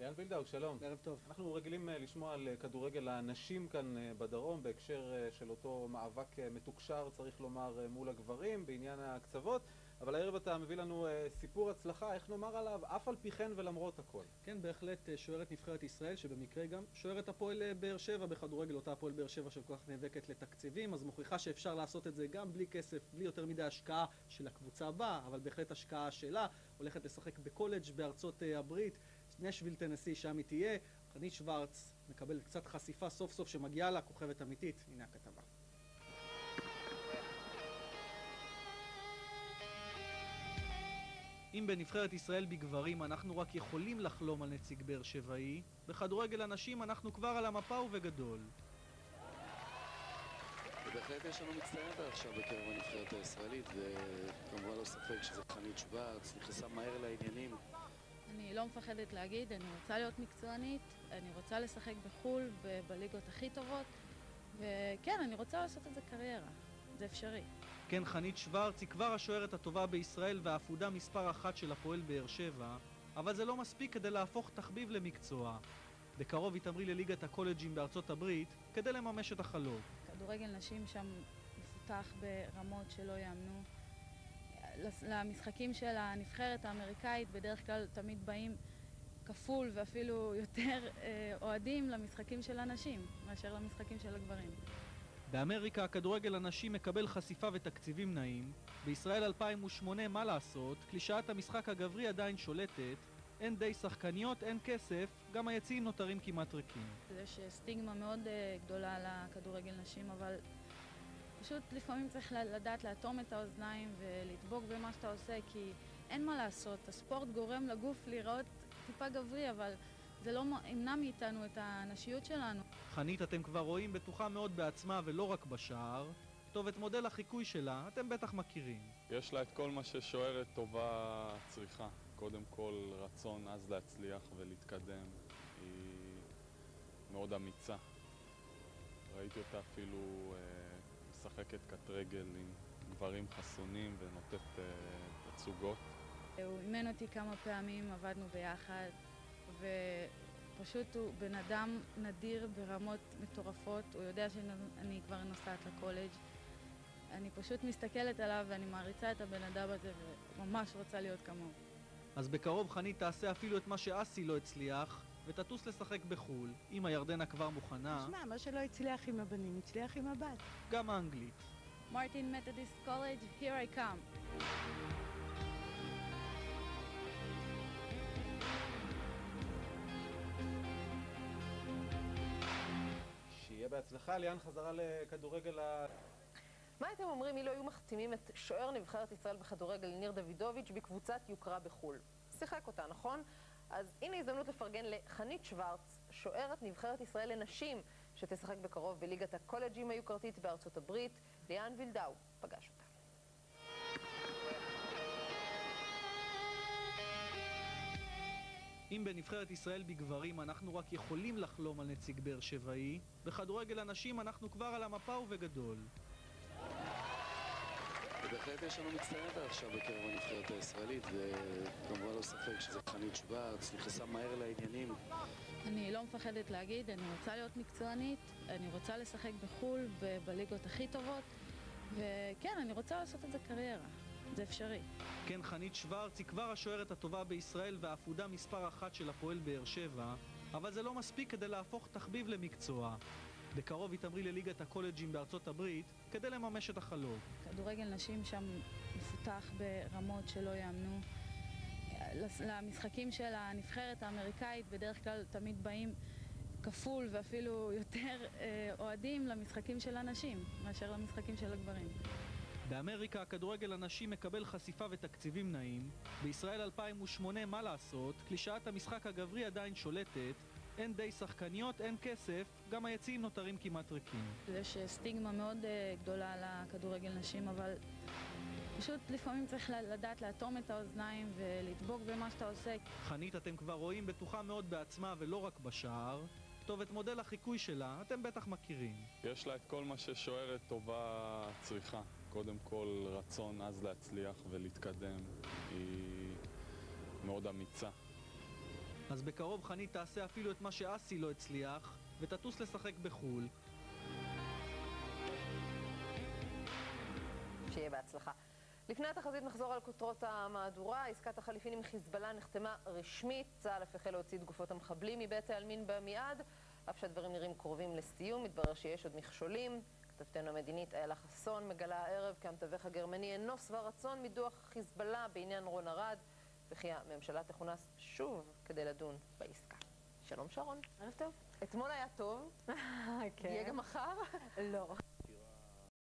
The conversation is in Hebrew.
ליאן וילדאו, שלום. ערב טוב. אנחנו רגילים לשמוע על כדורגל הנשים כאן בדרום, בהקשר של אותו מאבק מתוקשר, צריך לומר, מול הגברים, בעניין הקצוות. אבל הערב אתה מביא לנו סיפור הצלחה, איך נאמר עליו, אף על פי כן ולמרות הכל. כן, בהחלט שוערת נבחרת ישראל, שבמקרה גם שוערת הפועל באר שבע בכדורגל, אותה הפועל באר שבע שכל כך נאבקת לתקציבים, אז מוכיחה שאפשר לעשות את זה גם בלי כסף, בלי יותר מדי השקעה של הקבוצה הבאה, אבל בהחלט השקעה שלה, הולכת לשחק בקולג' בארצות הברית, נשוויל טנסי, שם היא תהיה. חנית שוורץ מקבלת קצת חשיפה סוף סוף שמגיעה לה, כוכבת אמיתית. הנה הכתבה. אם בנבחרת ישראל בגברים אנחנו רק יכולים לחלום על נציג באר שבעי, בכדורגל הנשים אנחנו כבר על המפה ובגדול. ובהחלט יש לנו מצטיינת עכשיו בקרב הנבחרת הישראלית, וכמובן לא ספק שזה חנית שוורץ, נכנסה מהר לעניינים. אני לא מפחדת להגיד, אני רוצה להיות מקצוענית, אני רוצה לשחק בחול, בליגות הכי טובות, וכן, אני רוצה לעשות את זה קריירה, זה אפשרי. כן, חנית שוורץ היא כבר השוערת הטובה בישראל והעפודה מספר אחת של הפועל באר שבע, אבל זה לא מספיק כדי להפוך תחביב למקצוע. בקרוב היא תמריא לליגת הקולג'ים בארצות הברית כדי לממש את החלום. כדורגל נשים שם מפותח ברמות שלא יאמנו. למשחקים של הנבחרת האמריקאית בדרך כלל תמיד באים כפול ואפילו יותר אוהדים למשחקים של הנשים מאשר למשחקים של הגברים. באמריקה הכדורגל הנשים מקבל חשיפה ותקציבים נעים. בישראל 2008 מה לעשות? קלישאת המשחק הגברי עדיין שולטת, אין די שחקניות, אין כסף, גם היציעים נותרים כמעט ריקים. יש סטיגמה מאוד גדולה לכדורגל נשים, אבל פשוט לפעמים צריך לדעת לאטום את האוזניים ולדבוק במה שאתה עושה, כי אין מה לעשות. הספורט גורם לגוף לראות טיפה גברי, אבל זה לא ימנע מאיתנו את הנשיות שלנו. חנית, אתם כבר רואים, בטוחה מאוד בעצמה ולא רק בשער. טוב, את מודל החיקוי שלה אתם בטח מכירים. יש לה את כל מה ששוערת טובה צריכה. קודם כל רצון אז להצליח ולהתקדם. היא מאוד אמיצה. ראיתי אותה אפילו משחקת קט רגל עם גברים חסונים ונותנת תצוגות. הוא אימן אותי כמה פעמים, עבדנו ביחד, ופשוט הוא בן אדם נדיר ברמות מטורפות. הוא יודע שאני כבר נוסעת לקולג'. אני פשוט מסתכלת עליו ואני מעריצה את הבן אדם הזה וממש רוצה להיות כמוהו. אז בקרוב חנית תעשה אפילו את מה שאסי לא הצליח, ותטוס לשחק בחול. אמא ירדנה כבר מוכנה. תשמע, מה שלא הצליח עם הבנים, הצליח עם הבת. גם האנגלית. Martin Methodist College, here I come. שיהיה בהצלחה. ליאן, חזרה לכדורגל מה אתם אומרים אילו היו מחתימים את שוער נבחרת ישראל בכדורגל ניר דוידוביץ' בקבוצת יוקרה בחול? שיחק אותה, נכון? אז הנה הזדמנות לפרגן לחנית שוורץ, שוערת נבחרת ישראל לנשים, שתשחק בקרוב בליגת הקולג'ים היוקרתית בארצות הברית. ליאן וילדאו פגש אותה. אם בנבחרת ישראל בגברים אנחנו רק יכולים לחלום על נציג באר שבעי, בכדורגל הנשים אנחנו כבר על המפה ובגדול. ובהחלט יש לנו מצטיינת עכשיו בקרב הנבחרת הישראלית, וכמובן לא ספק שזה חנית שוורץ, נכנסה מהר לעניינים. אני לא מפחדת להגיד, אני רוצה להיות מקצוענית, אני רוצה לשחק בחול, בליגות הכי טובות, וכן, אני רוצה לעשות את זה קריירה, זה אפשרי. כן, חנית שוורץ היא כבר השוערת הטובה בישראל והעפודה מספר אחת של הפועל באר שבע, אבל זה לא מספיק כדי להפוך תחביב למקצוע. בקרוב היא תמריא לליגת הקולג'ים בארצות הברית כדי לממש את החלום. כדורגל נשים שם מפותח ברמות שלא יאמנו. למשחקים של הנבחרת האמריקאית בדרך כלל תמיד באים כפול ואפילו יותר אוהדים למשחקים של הנשים מאשר למשחקים של הגברים. באמריקה הכדורגל הנשים מקבל חשיפה ותקציבים נעים. בישראל 2008 מה לעשות? קלישאת המשחק הגברי עדיין שולטת, אין די שחקניות, אין כסף, גם היציעים נותרים כמעט ריקים. יש סטיגמה מאוד גדולה לכדורגל נשים, אבל פשוט לפעמים צריך לדעת לאטום את האוזניים ולדבוק במה שאתה עושה. חנית, אתם כבר רואים, בטוחה מאוד בעצמה ולא רק בשער. טוב, את מודל החיקוי שלה אתם בטח מכירים. יש לה את כל מה ששוערת טובה צריכה. קודם כל רצון אז להצליח ולהתקדם. היא מאוד אמיצה. אז בקרוב חנית תעשה אפילו את מה שאסי לא הצליח, ותטוס לשחק בחול. שיהיה בהצלחה. לפני התחזית נחזור על כותרות המהדורה. עסקת החליפין עם חיזבאללה נחתמה רשמית. צה"ל אף החל להוציא את גופות המחבלים מבית העלמין במיעד. אף שהדברים נראים קרובים לסיום, מתברר שיש עוד מכשולים. כתבתנו המדינית איילה חסון מגלה הערב כי המתווך הגרמני אינו שבע רצון מדוח חיזבאללה בעניין רון ארד, וכי הממשלה תכונס שוב כדי לדון בעסקה. שלום שרון. ערב טוב. אתמול היה טוב. כן. יהיה גם מחר? לא.